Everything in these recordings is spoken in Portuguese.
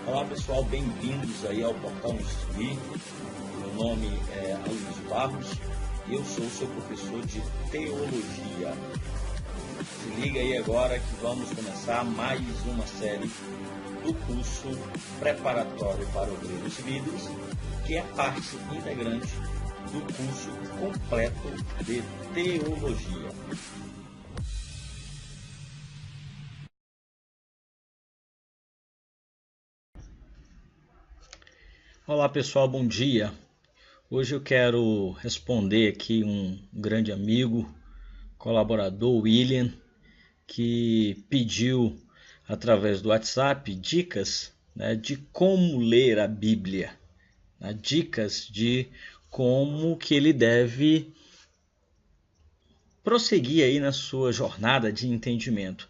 Olá pessoal, bem-vindos aí ao Portal Instruir. Meu nome é Aloysio Barros e eu sou seu professor de Teologia. Se liga aí agora que vamos começar mais uma série do curso preparatório para obreiros e líderes, que é parte integrante do curso completo de Teologia. Olá pessoal, bom dia. Hoje eu quero responder aqui um grande amigo, colaborador, William, que pediu através do WhatsApp dicas, de como ler a Bíblia, dicas de como que ele deve prosseguir aí na sua jornada de entendimento.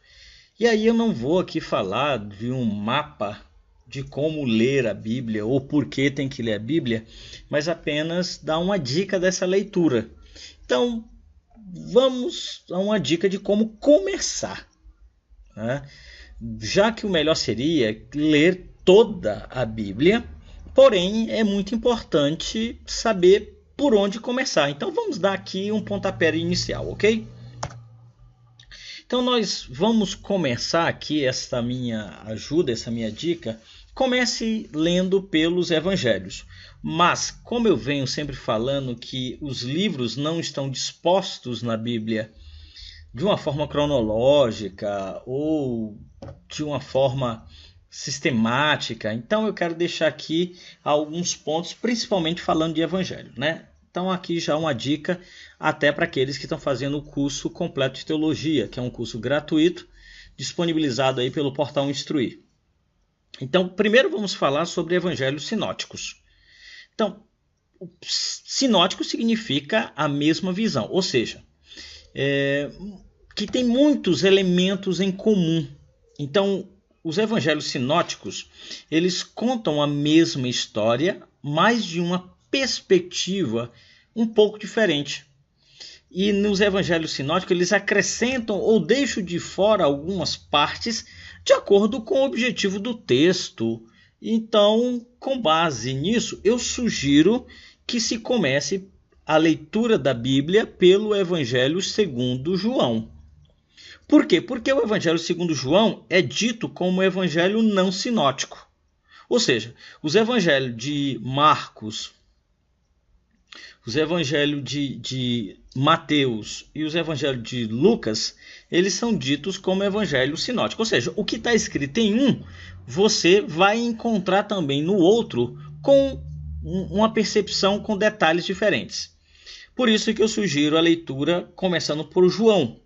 E aí eu não vou aqui falar de um mapa de como ler a Bíblia ou por que tem que ler a Bíblia, mas apenas dar uma dica dessa leitura. Então, vamos a uma dica de como começar. Já que o melhor seria ler toda a Bíblia, porém é muito importante saber por onde começar. Então, vamos dar aqui um pontapé inicial, ok? Então nós vamos começar aqui essa minha ajuda, essa minha dica. Comece lendo pelos evangelhos. Mas como eu venho sempre falando que os livros não estão dispostos na Bíblia de uma forma cronológica ou de uma forma sistemática, então eu quero deixar aqui alguns pontos, principalmente falando de evangelho, Então aqui já uma dica até para aqueles que estão fazendo o curso completo de teologia, que é um curso gratuito, disponibilizado aí pelo Portal Instruir. Então, primeiro vamos falar sobre evangelhos sinóticos. Então, sinótico significa a mesma visão, ou seja, que tem muitos elementos em comum. Então, os evangelhos sinóticos, eles contam a mesma história, mas de uma perspectiva um pouco diferente. E nos evangelhos sinóticos eles acrescentam ou deixam de fora algumas partes de acordo com o objetivo do texto. Então, com base nisso, eu sugiro que se comece a leitura da Bíblia pelo Evangelho segundo João. Por quê? Porque o Evangelho segundo João é dito como evangelho não sinótico. Ou seja, os evangelhos de Marcos, os evangelhos de Mateus e os evangelhos de Lucas, eles são ditos como evangelho sinótico. Ou seja, o que está escrito em um, você vai encontrar também no outro com uma percepção com detalhes diferentes. Por isso que eu sugiro a leitura começando por João,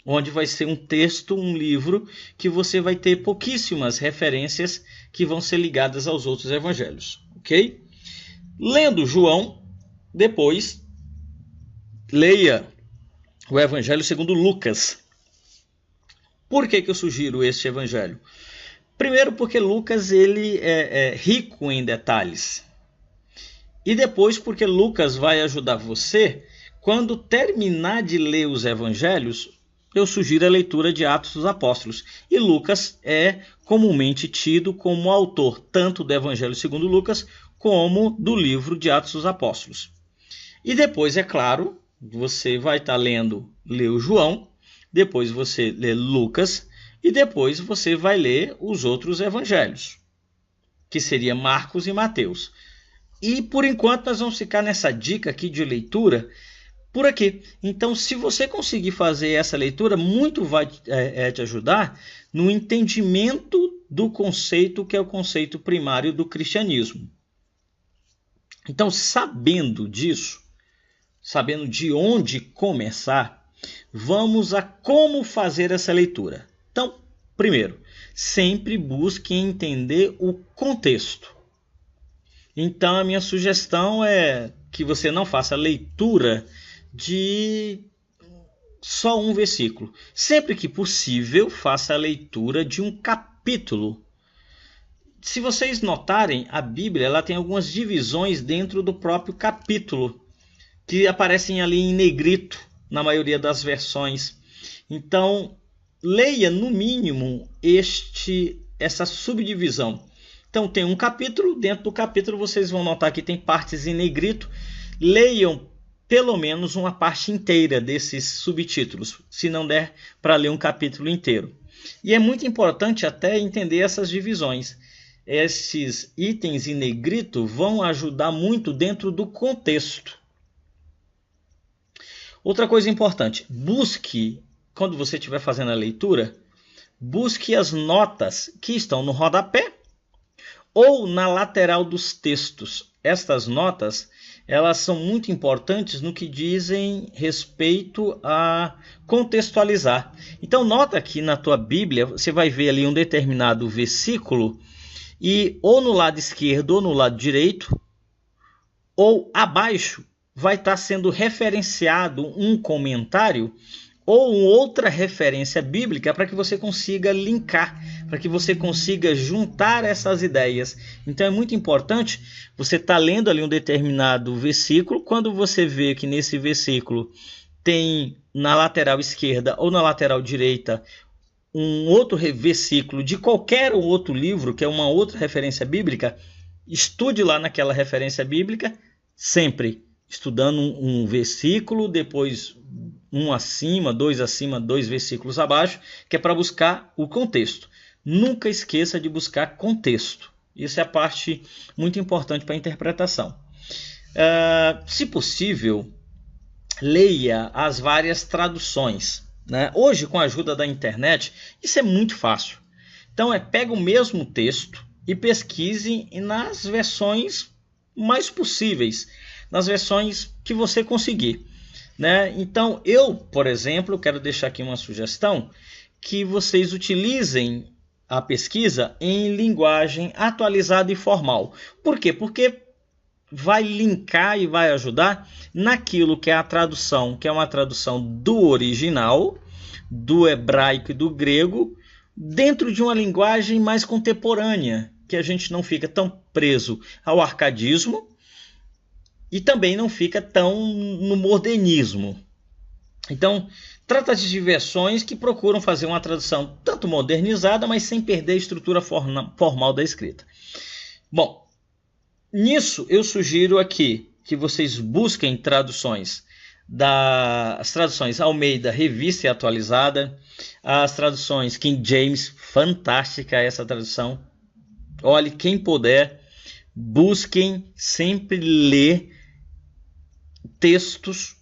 onde vai ser um texto, um livro, que você vai ter pouquíssimas referências que vão ser ligadas aos outros evangelhos. Ok? Lendo João, depois, leia o Evangelho segundo Lucas. Por que eu sugiro este evangelho? Primeiro porque Lucas ele é rico em detalhes. E depois porque Lucas vai ajudar você, quando terminar de ler os evangelhos, eu sugiro a leitura de Atos dos Apóstolos. E Lucas é comumente tido como autor tanto do Evangelho segundo Lucas, como do livro de Atos dos Apóstolos. E depois, é claro, você vai estar lendo o João, depois você lê Lucas e depois você vai ler os outros evangelhos, que seria Marcos e Mateus. E por enquanto nós vamos ficar nessa dica aqui de leitura por aqui. Então, se você conseguir fazer essa leitura, muito vai te ajudar no entendimento do conceito que é o conceito primário do cristianismo. Então, sabendo disso, sabendo de onde começar, vamos a como fazer essa leitura. Então, primeiro, sempre busque entender o contexto. Então, a minha sugestão é que você não faça leitura de só um versículo. Sempre que possível, faça a leitura de um capítulo. Se vocês notarem, a Bíblia ela tem algumas divisões dentro do próprio capítulo, que aparecem ali em negrito na maioria das versões. Então, leia no mínimo essa subdivisão. Então tem um capítulo, dentro do capítulo vocês vão notar que tem partes em negrito. Leiam pelo menos uma parte inteira desses subtítulos, se não der para ler um capítulo inteiro. E é muito importante até entender essas divisões. Esses itens em negrito vão ajudar muito dentro do contexto. Outra coisa importante, busque, quando você estiver fazendo a leitura, busque as notas que estão no rodapé ou na lateral dos textos. Estas notas, elas são muito importantes no que dizem respeito a contextualizar. Então nota que na tua Bíblia você vai ver ali um determinado versículo e ou no lado esquerdo ou no lado direito ou abaixo vai estar sendo referenciado um comentário ou outra referência bíblica para que você consiga linkar, para que você consiga juntar essas ideias. Então é muito importante você estar lendo ali um determinado versículo, quando você vê que nesse versículo tem na lateral esquerda ou na lateral direita um outro versículo de qualquer outro livro, que é uma outra referência bíblica, estude lá naquela referência bíblica, sempre estudando um versículo, depois um acima, dois versículos abaixo, que é para buscar o contexto. Nunca esqueça de buscar contexto. Isso é a parte muito importante para a interpretação. Se possível, leia as várias traduções. Né? Hoje, com a ajuda da internet, isso é muito fácil. Então, pega o mesmo texto e pesquise nas versões mais possíveis, nas versões que você conseguir. Né? Então, eu, por exemplo, quero deixar aqui uma sugestão que vocês utilizem a pesquisa em linguagem atualizada e formal. Por quê? Porque vai linkar e vai ajudar naquilo que é a tradução, que é uma tradução do original, do hebraico e do grego, dentro de uma linguagem mais contemporânea, que a gente não fica tão preso ao arcadismo, e também não fica tão no modernismo. Então, trata-se de versões que procuram fazer uma tradução tanto modernizada, mas sem perder a estrutura formal da escrita. Bom, nisso eu sugiro aqui que vocês busquem traduções as traduções Almeida, Revista e Atualizada, as traduções King James, fantástica essa tradução. Olhe, quem puder, busquem sempre ler textos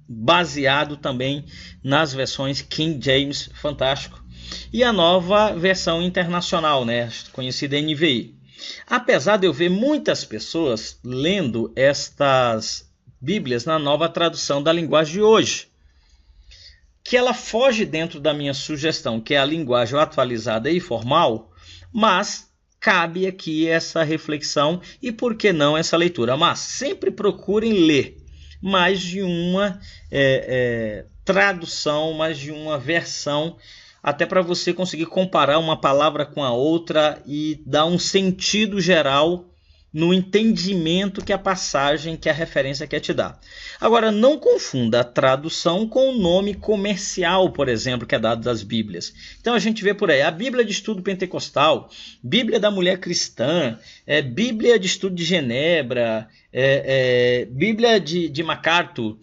baseado também nas versões King James, fantástico, e a nova versão internacional, né, conhecida NVI. Apesar de eu ver muitas pessoas lendo estas Bíblias na nova tradução da linguagem de hoje, que ela foge dentro da minha sugestão, que é a linguagem atualizada e formal, mas cabe aqui essa reflexão e, por que não, essa leitura. Mas sempre procurem ler mais de uma tradução, mais de uma versão, até para você conseguir comparar uma palavra com a outra e dar um sentido geral no entendimento que a passagem, que a referência quer te dar. Agora, não confunda a tradução com o nome comercial, por exemplo, que é dado das Bíblias. Então a gente vê por aí a Bíblia de Estudo Pentecostal, Bíblia da Mulher Cristã, Bíblia de Estudo de Genebra, Bíblia de MacArthur.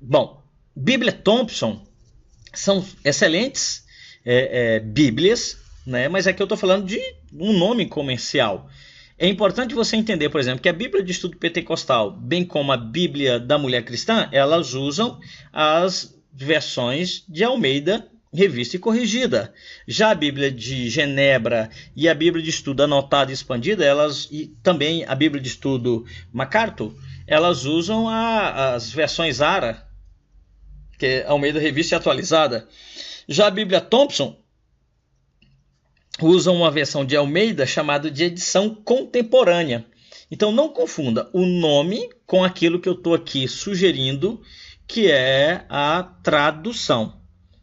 Bom, Bíblia Thompson são excelentes Bíblias, né? Mas aqui eu estou falando de um nome comercial. É importante você entender, por exemplo, que a Bíblia de Estudo Pentecostal, bem como a Bíblia da Mulher Cristã, elas usam as versões de Almeida, Revista e Corrigida. Já a Bíblia de Genebra e a Bíblia de Estudo Anotada e Expandida, e também a Bíblia de Estudo MacArthur, elas usam as versões ARA, que é Almeida, Revista e Atualizada. Já a Bíblia Thompson usa uma versão de Almeida chamada de edição contemporânea. Então não confunda o nome com aquilo que eu estou aqui sugerindo, que é a tradução.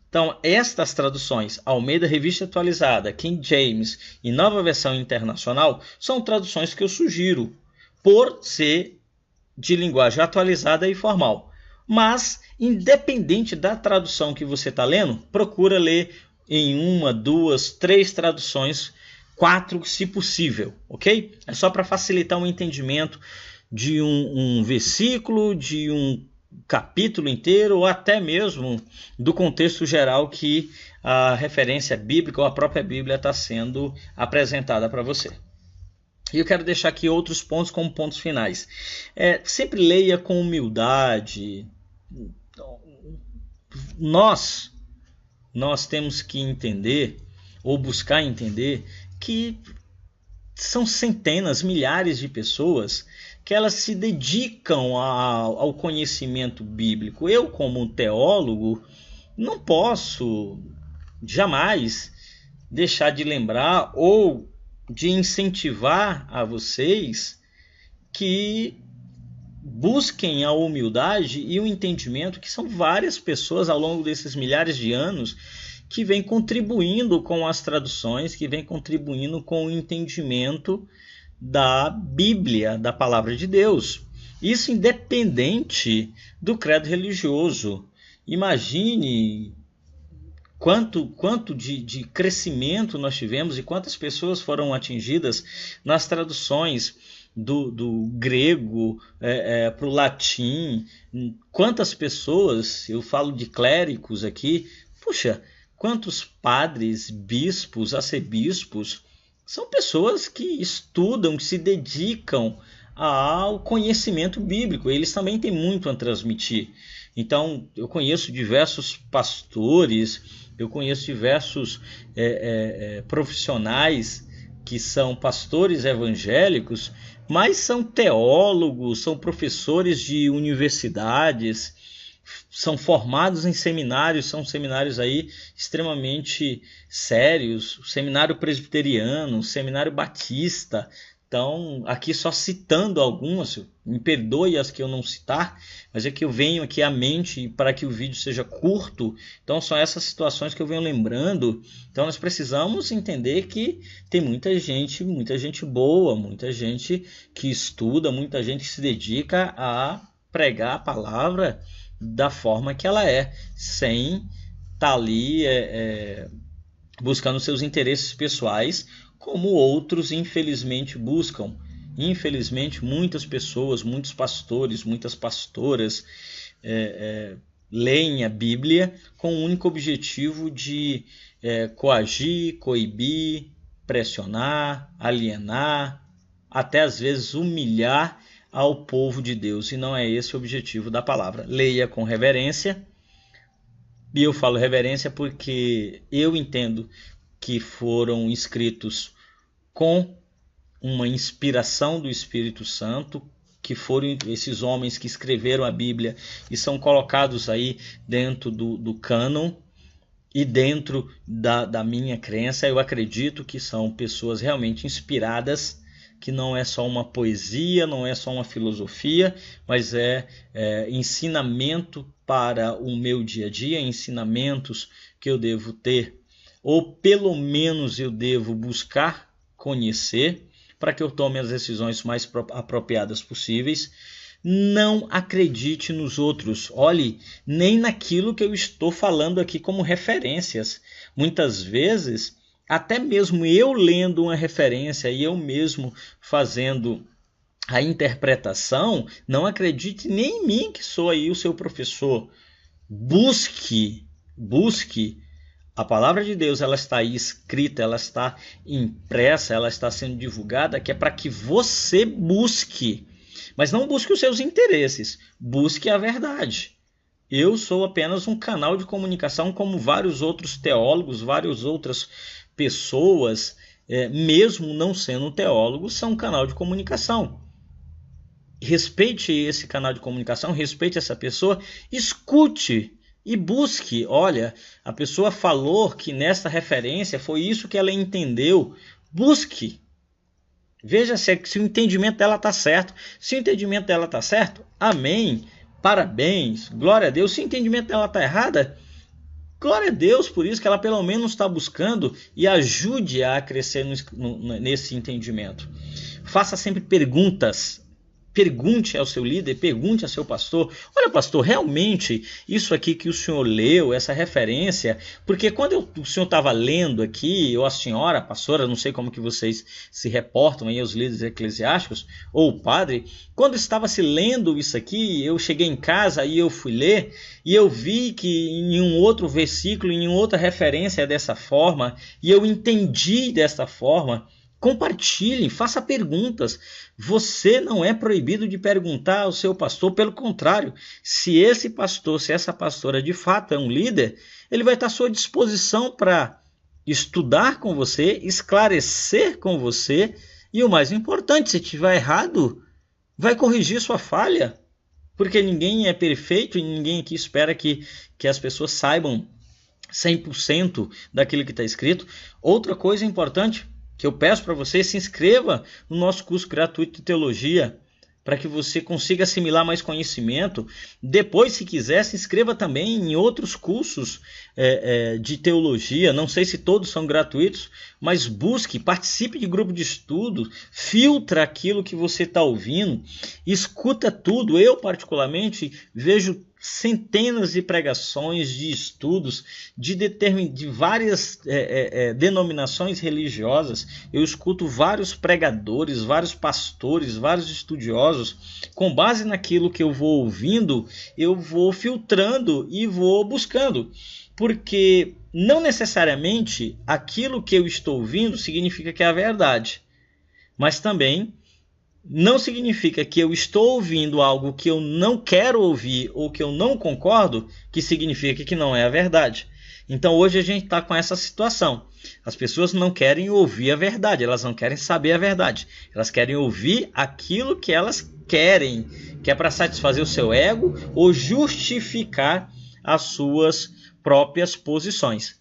Então estas traduções, Almeida, Revista Atualizada, King James e Nova Versão Internacional, são traduções que eu sugiro por ser de linguagem atualizada e formal. Mas, independente da tradução que você está lendo, procura ler em 1, 2, 3 traduções 4, se possível, ok? É só para facilitar o entendimento de um versículo, de um capítulo inteiro, ou até mesmo do contexto geral que a referência bíblica ou a própria Bíblia está sendo apresentada para você. E eu quero deixar aqui outros pontos como pontos finais. Sempre leia com humildade. Nós temos que entender, ou buscar entender, que são centenas, milhares de pessoas que elas se dedicam ao conhecimento bíblico. Eu, como teólogo, não posso jamais deixar de lembrar ou de incentivar a vocês que busquem a humildade e o entendimento que são várias pessoas ao longo desses milhares de anos que vêm contribuindo com as traduções, que vêm contribuindo com o entendimento da Bíblia, da Palavra de Deus. Isso independente do credo religioso. Imagine quanto de crescimento nós tivemos e quantas pessoas foram atingidas nas traduções do grego para o latim. Quantas pessoas, eu falo de clérigos aqui, puxa, quantos padres, bispos, arcebispos, são pessoas que estudam, que se dedicam ao conhecimento bíblico. Eles também têm muito a transmitir. Então, eu conheço diversos pastores, eu conheço diversos profissionais que são pastores evangélicos, mas são teólogos, são professores de universidades, são formados em seminários, são seminários aí extremamente sérios, seminário presbiteriano, seminário batista. Então, aqui só citando algumas, me perdoe as que eu não citar, mas é que eu venho aqui à mente para que o vídeo seja curto. Então, são essas situações que eu venho lembrando. Então, nós precisamos entender que tem muita gente boa, muita gente que estuda, muita gente que se dedica a pregar a palavra da forma que ela é, sem estar ali buscando seus interesses pessoais, como outros infelizmente buscam. Infelizmente, muitas pessoas, muitos pastores, muitas pastoras leem a Bíblia com o único objetivo de coagir, coibir, pressionar, alienar, até às vezes humilhar ao povo de Deus, e não é esse o objetivo da palavra. Leia com reverência, e eu falo reverência porque eu entendo que foram escritos com uma inspiração do Espírito Santo, que foram esses homens que escreveram a Bíblia e são colocados aí dentro do cânon e dentro da minha crença. Eu acredito que são pessoas realmente inspiradas, que não é só uma poesia, não é só uma filosofia, mas é ensinamento para o meu dia a dia, ensinamentos que eu devo ter, ou pelo menos eu devo buscar conhecer, para que eu tome as decisões mais apropriadas possíveis. Não acredite nos outros, olhe, nem naquilo que eu estou falando aqui como referências. Muitas vezes, até mesmo eu lendo uma referência e eu mesmo fazendo a interpretação, não acredite nem em mim que sou aí o seu professor. Busque a palavra de Deus, ela está aí escrita, ela está impressa, ela está sendo divulgada, que é para que você busque. Mas não busque os seus interesses, busque a verdade. Eu sou apenas um canal de comunicação, como vários outros teólogos, várias outras pessoas, mesmo não sendo teólogos, são um canal de comunicação. Respeite esse canal de comunicação, respeite essa pessoa, escute e busque. Olha, a pessoa falou que nesta referência foi isso que ela entendeu. Busque. Veja se o entendimento dela está certo. Se o entendimento dela está certo, amém. Parabéns, glória a Deus. Se o entendimento dela está errada, glória a Deus por isso, que ela pelo menos está buscando, e ajude a crescer nesse entendimento. Faça sempre perguntas. Pergunte ao seu líder, pergunte ao seu pastor: olha, pastor, realmente isso aqui que o senhor leu, essa referência, porque quando o senhor estava lendo aqui, ou a senhora, a pastora, não sei como que vocês se reportam aí, os líderes eclesiásticos, ou o padre, quando estava se lendo isso aqui, eu cheguei em casa e eu fui ler, e eu vi que em um outro versículo, em outra referência é dessa forma, e eu entendi dessa forma. Compartilhe, faça perguntas. Você não é proibido de perguntar ao seu pastor, pelo contrário, se esse pastor, se essa pastora de fato é um líder, ele vai estar à sua disposição para estudar com você, esclarecer com você e o mais importante, se tiver errado, vai corrigir sua falha, porque ninguém é perfeito e ninguém aqui espera que as pessoas saibam 100% daquilo que está escrito. Outra coisa importante que eu peço para você: se inscreva no nosso curso gratuito de teologia, para que você consiga assimilar mais conhecimento. Depois, se quiser, se inscreva também em outros cursos de teologia. Não sei se todos são gratuitos, mas busque, participe de grupo de estudo, filtra aquilo que você está ouvindo, escuta tudo. Eu, particularmente, vejo centenas de pregações, de estudos de várias denominações religiosas. Eu escuto vários pregadores, vários pastores, vários estudiosos. Com base naquilo que eu vou ouvindo, eu vou filtrando e vou buscando, porque não necessariamente aquilo que eu estou ouvindo significa que é a verdade, mas também não significa que eu estou ouvindo algo que eu não quero ouvir ou que eu não concordo, que significa que não é a verdade. Então hoje a gente está com essa situação. As pessoas não querem ouvir a verdade, elas não querem saber a verdade. Elas querem ouvir aquilo que elas querem, que é para satisfazer o seu ego ou justificar as suas próprias posições.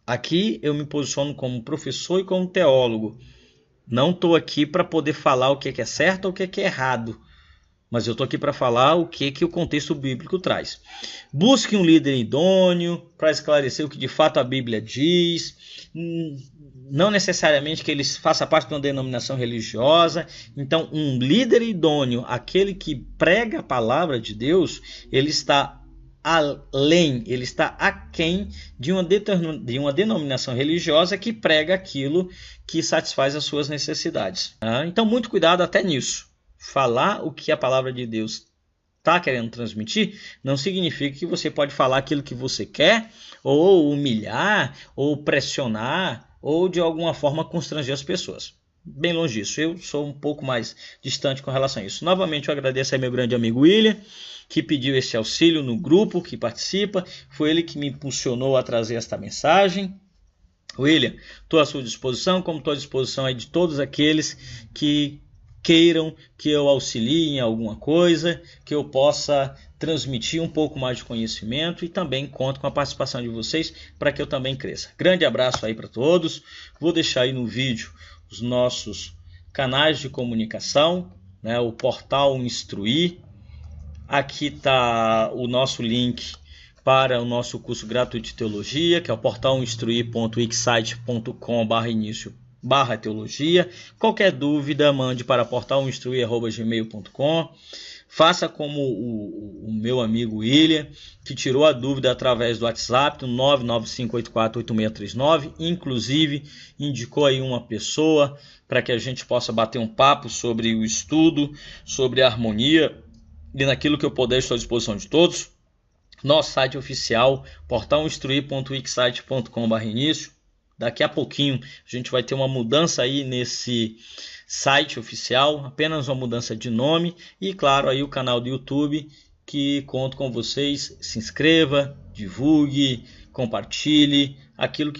Aqui eu me posiciono como professor e como teólogo. Não estou aqui para poder falar o que é certo ou o que é errado, mas eu estou aqui para falar o que o contexto bíblico traz. Busque um líder idôneo para esclarecer o que de fato a Bíblia diz. Não necessariamente que ele faça parte de uma denominação religiosa. Então, um líder idôneo, aquele que prega a palavra de Deus, ele está além, ele está aquém de uma denominação religiosa que prega aquilo que satisfaz as suas necessidades. Então, muito cuidado até nisso. Falar o que a palavra de Deus está querendo transmitir não significa que você pode falar aquilo que você quer, ou humilhar, ou pressionar, ou de alguma forma constranger as pessoas. Bem longe disso. Eu sou um pouco mais distante com relação a isso. Novamente, eu agradeço a meu grande amigo William, que pediu esse auxílio no grupo, que participa. Foi ele que me impulsionou a trazer esta mensagem. William, estou à sua disposição, como estou à disposição aí de todos aqueles que queiram que eu auxilie em alguma coisa, que eu possa transmitir um pouco mais de conhecimento, e também conto com a participação de vocês para que eu também cresça. Grande abraço aí para todos. Vou deixar aí no vídeo os nossos canais de comunicação, né, o portal Instruir. Aqui está o nosso link para o nosso curso gratuito de teologia, que é o portal instruir.wixsite.com/início/teologia. Qualquer dúvida, mande para portalinstruir@gmail.com. Faça como o meu amigo William, que tirou a dúvida através do WhatsApp, no 995848639. Inclusive, indicou aí uma pessoa para que a gente possa bater um papo sobre o estudo, sobre a harmonia, e naquilo que eu puder, estou à disposição de todos. Nosso site oficial, portalinstruir.wixsite.com/início. Daqui a pouquinho a gente vai ter uma mudança aí nesse site oficial, apenas uma mudança de nome, e claro aí o canal do YouTube, que conto com vocês. Se inscreva, divulgue, compartilhe aquilo que